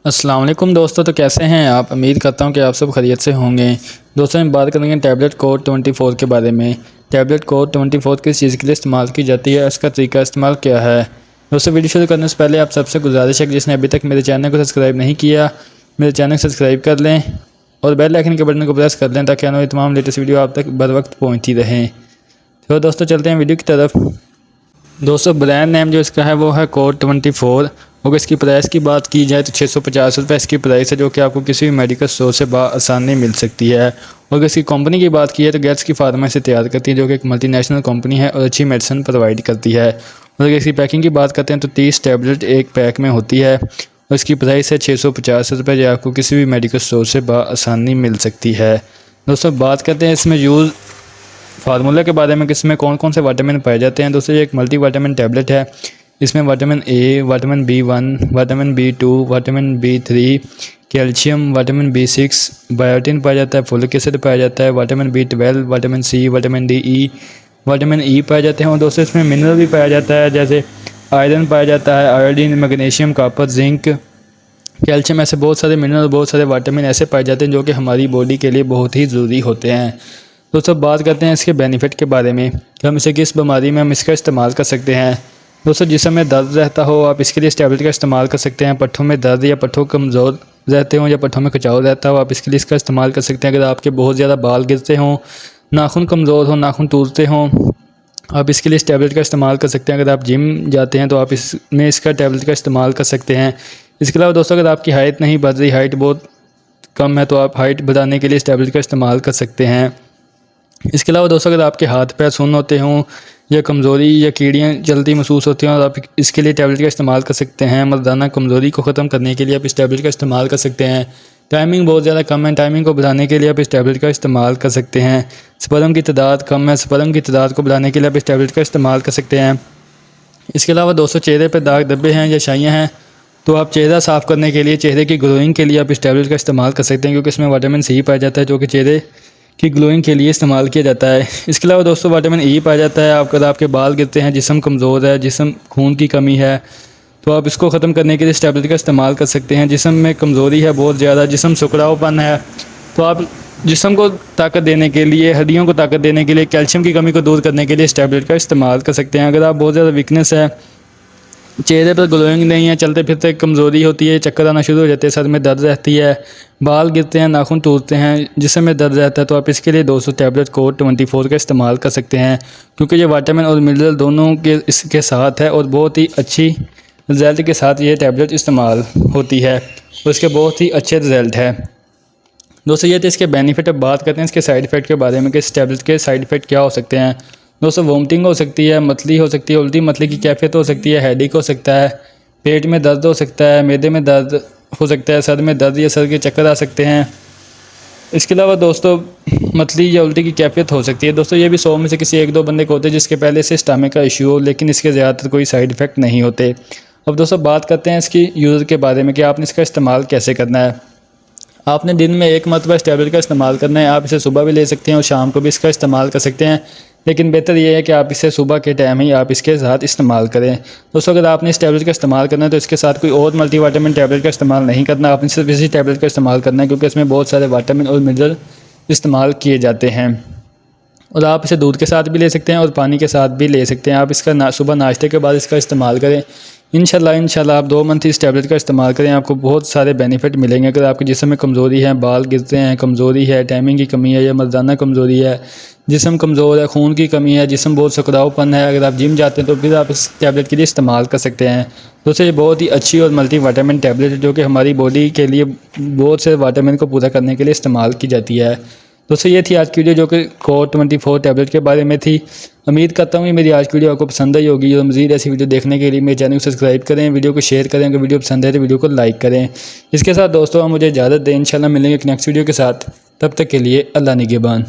अस्सलाम वालेकुम दोस्तों, तो कैसे हैं आप। उम्मीद करता हूं कि आप सब खैरियत से होंगे। दोस्तों हम बात करेंगे टैबलेट कोड 24 के बारे में। टैबलेट कोड 24 किस चीज़ के लिए इस्तेमाल की जाती है, इसका तरीका इस्तेमाल क्या है। दोस्तों वीडियो शुरू करने से पहले आप सबसे गुजारिश है कि जिसने अभी तक मेरे चैनल को सब्सक्राइब नहीं किया, मेरे चैनल को सब्सक्राइब कर लें और बेल आइकन के बटन को प्रेस कर लें ताकि आने वाली तमाम लेटेस्ट वीडियो आप तक बर वक्त पहुँचती रहें। तो दोस्तों चलते हैं वीडियो की तरफ। दोस्तों ब्रांड नेम जो इसका है वो है कोड 24। अगर इसकी प्राइस की बात की जाए तो 650 रुपये इसकी प्राइस है, जो कि आपको किसी भी मेडिकल स्टोर से आसानी मिल सकती है। और अगर इसकी कंपनी की बात की है तो गैट्स की फार्मा से तैयार करती है, जो कि एक मल्टीनेशनल कंपनी है और अच्छी मेडिसिन प्रोवाइड करती है। और अगर इसकी पैकिंग की बात करते हैं तो 30 टैबलेट एक पैक में होती है और इसकी प्राइस है 650 रुपये, जो आपको किसी भी मेडिकल स्टोर से आसानी मिल सकती है। दोस्तों बात करते हैं इसमें यूज़ फार्मूला के बारे में कि इसमें कौन कौन से विटामिन पाए जाते हैं। दोस्तों ये एक मल्टी विटामिन टैबलेट है। इसमें vitamin A, vitamin B1, vitamin B2, vitamin B3, calcium, vitamin B6, biotin पाया जाता है, फोलिक एसिड पाया जाता है, vitamin B12, vitamin C, vitamin D, vitamin E पाए जाते हैं। और दोस्तों इसमें मिनरल भी पाया जाता है, जैसे आयरन पाया जाता है, iodine, magnesium, copper, zinc, calcium. ऐसे बहुत सारे मिनरल, बहुत सारे विटामिन ऐसे पाए जाते हैं जो कि हमारी बॉडी के लिए बहुत ही ज़रूरी होते हैं। दोस्तों बात करते हैं इसके बेनिफिट के बारे में कि हम इसे किस बीमारी में हम इसका इस्तेमाल कर सकते हैं। दोस्तों जिसम में दर्द रहता हो आप इसके लिए इस टैबलेट का इस्तेमाल कर सकते हैं। पट्ठों में दर्द या पट्ठों कमज़ोर रहते हों या पट्ठों में खिंचाव रहता हो आप इसके लिए इसका इस्तेमाल कर सकते हैं। अगर आपके बहुत ज़्यादा बाल गिरते हों, नाखून कमज़ोर हों, नाखून टूटते हों, आप इसके लिए इस टैबलेट का इस्तेमाल कर सकते हैं। अगर आप जिम जाते हैं तो आप इसमें इसका टैबलेट का इस्तेमाल कर सकते हैं। इसके अलावा दोस्तों अगर आपकी हाइट नहीं बढ़ रही, हाइट बहुत कम है, तो आप हाइट बढ़ाने के लिए इस टैबलेट का इस्तेमाल कर सकते हैं। इसके अलावा दोस्तों अगर आपके हाथ पैर सुन्न होते हों या कमज़ोरी या कीड़ियाँ जल्दी महसूस होती हैं, और आप इसके लिए टैबलेट का इस्तेमाल कर सकते हैं। मर्दाना कमज़ोरी को ख़त्म करने के लिए आप इस टैबलेट का इस्तेमाल कर सकते हैं। टाइमिंग बहुत ज़्यादा कम है, टाइमिंग को बढ़ाने के लिए आप इस टैबलेट का इस्तेमाल कर सकते हैं। स्पर्म की तादाद कम है, स्पर्म की तादाद को बढ़ाने के लिए आप इस टैबलेट का इस्तेमाल कर सकते हैं। इसके अलावा दोस्तों चेहरे पर दाग धब्बे हैं या शाइयाँ हैं तो आप चेहरा साफ़ करने के लिए, चेहरे की ग्लोइंग के लिए आप इस टैबलेट का इस्तेमाल कर सकते हैं, क्योंकि इसमें विटामिन C पाया जाता है जो कि चेहरे की ग्लोइंग के लिए इस्तेमाल किया जाता है। इसके अलावा दोस्तों विटामिन E पाया जाता है। अगर आपके बाल गिरते हैं, जिस्म कमज़ोर है, जिस्म खून की कमी है, तो आप इसको ख़त्म करने के लिए इस टैबलेट का इस्तेमाल कर सकते हैं। जिस्म में कमज़ोरी है बहुत ज़्यादा, जिस्म सुकड़ावपन है, तो आप जिस्म को ताकत देने के लिए, हड्डियों को ताकत देने के लिए, कैल्शियम की कमी को दूर करने के लिए इस टैबलेट का इस्तेमाल कर सकते हैं। अगर आप बहुत ज़्यादा वीकनेस है, चेहरे पर ग्लोइंग नहीं है, चलते फिरते कमज़ोरी होती है, चक्कर आना शुरू हो जाते हैं, सर में दर्द रहती है, बाल गिरते हैं, नाखून टूटते हैं, जिसम में दर्द रहता है, तो आप इसके लिए 200 टैबलेट कोड 24 का इस्तेमाल कर सकते हैं, क्योंकि ये विटामिन और मिनरल दोनों के इसके साथ है और बहुत ही अच्छी रिज़ल्ट के साथ ये टैबलेट इस्तेमाल होती है और इसके बहुत ही अच्छे रिज़ल्ट है। दोस्तों ये तो इसके बेनिफिट। अब बात करते हैं इसके साइड इफ़ेक्ट के बारे में कि इस टैबलेट के साइड इफ़ेक्ट क्या हो सकते हैं। दोस्तों वोमिटिंग हो सकती है, मतली हो सकती है, उल्टी मतली की कैफियत हो सकती है, हेडेक हो सकता है, पेट में दर्द हो सकता है, मैदे में दर्द हो सकता है, सर में दर्द या सर के चक्कर आ सकते हैं। इसके अलावा दोस्तों मतली या उल्टी की कैफियत हो सकती है। दोस्तों ये भी 100 में से किसी 1-2 बंदे को होते हैं जिसके पहले से स्टमक का इशू हो, लेकिन इसके ज़्यादातर कोई साइड इफ़ेक्ट नहीं होते। अब दोस्तों बात करते हैं इसकी यूज़ के बारे में कि आपने इसका इस्तेमाल कैसे करना है। आपने दिन में एक मरतबा इस टैबलेट का इस्तेमाल करना है। आप इसे सुबह भी ले सकते हैं और शाम को भी इसका इस्तेमाल कर सकते हैं, लेकिन बेहतर यह है कि आप इसे सुबह के टाइम ही आप इसके साथ इस्तेमाल करें। दोस्तों अगर आपने इस टैबलेट का इस्तेमाल करना है तो इसके साथ कोई और मल्टीविटामिन टैबलेट का इस्तेमाल नहीं करना, आपने सिर्फ इसी टैबलेट का इस्तेमाल करना है, क्योंकि इसमें बहुत सारे विटामिन और मिनरल इस्तेमाल किए जाते हैं। और आप इसे दूध के साथ भी ले सकते हैं और पानी के साथ भी ले सकते हैं। आप इसका सुबह नाश्ते के बाद इसका इस्तेमाल करें। इंशाल्लाह आप 2 मंथ इस टैबलेट का इस्तेमाल करें, आपको बहुत सारे बेनिफिट मिलेंगे। अगर आपके जिस्म में कमज़ोरी है, बाल गिरते हैं, कमज़ोरी है, टाइमिंग की कमी है या मर्दाना कमज़ोरी है, जिस्म कमज़ोर है, खून की कमी है, जिस्म बहुत सुकड़ावपन है, अगर आप जिम जाते हैं तो फिर आप इस टैबलेट के लिए इस्तेमाल कर सकते हैं। दोस्तों ये बहुत ही अच्छी और मल्टी विटामिन टैबलेट है जो कि हमारी बॉडी के लिए बहुत से विटामिन को पूरा करने के लिए इस्तेमाल की जाती है। दोस्तों ये थी आज की वीडियो जो कि कोड 24 टैबलेट के बारे में थी। उम्मीद करता हूँ कि मेरी आज की वीडियो आपको पसंद आई होगी। और मज़ीद ऐसी वीडियो देखने के लिए मेरे चैनल को सब्सक्राइब करें, वीडियो को शेयर करें, अगर वीडियो पसंद है तो वीडियो को लाइक करें। इसके साथ दोस्तों मुझे इजाज़त दें, इंशाल्लाह मिलेंगे एक नेक्स्ट वीडियो के साथ। तब तक के लिए अल्लाह निगहबान।